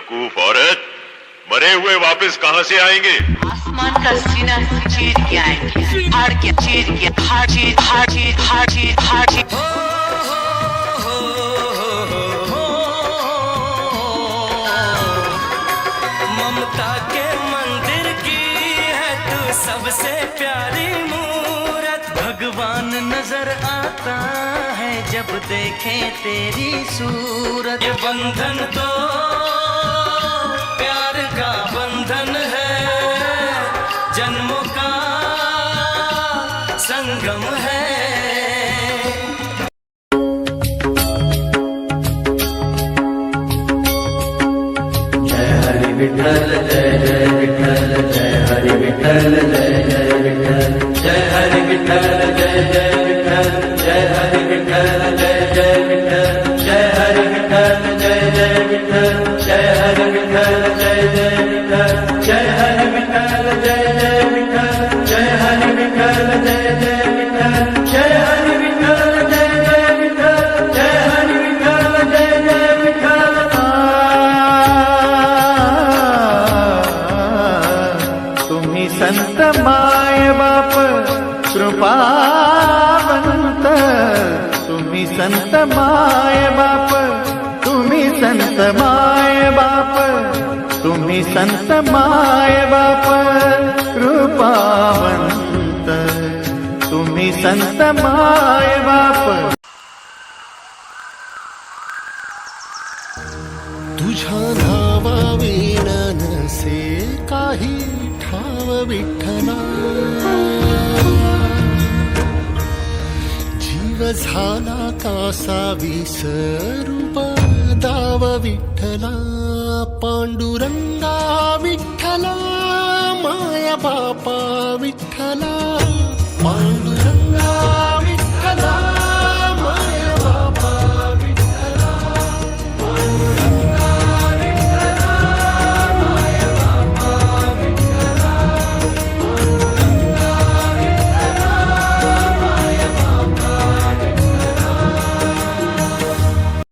बेवकूफ औरत, मरे हुए वापस कहाँ से आएंगे? आसमान का सीना चीर के आएंगे, हार के चीर के, हार चीर, हार चीर, हार चीर, हार चीर। ममता के मंदिर की है तू सबसे प्यारी मूरत। भगवान नजर आता है जब देखे तेरी सूरत। ये बंधन तो प्यार का बंधन है, जन्मों का संगम है। विठ्ठल जय जय विठ्ठल जय हरि विठ्ठल जय जय विठ्ठल जय हरि विठ्ठल जय जय विठ्ठल जय हरि विठ्ठल जय जय विठ्ठल जय हरि विठ्ठल जय जय विठ्ठल जय हरि विठ्ठल जय जय विठ्ठल जय हरि विठ्ठल जय जय विठ्ठल जय हरि विठ्ठल जय जय विठ्ठल जय हरि विठ्ठल जय जय विठ्ठल जय हरि विठ्ठल जय जय विठ्ठल। संत माय बाप कृपावंत, तुम्ही संत माय बाप, तुम्ही संत माय बाप, तुम्ही संत माय बाप कृपावंत, तुम्ही संत माय बाप। तुझ्या नावाविण नसे काही ठाव विठ्ठला, जीव झाला कासा विसरू दाव विठ्ठला। पांडुरंगा विठ्ठला, माया बापा विठ्ठला, पांडुरंगा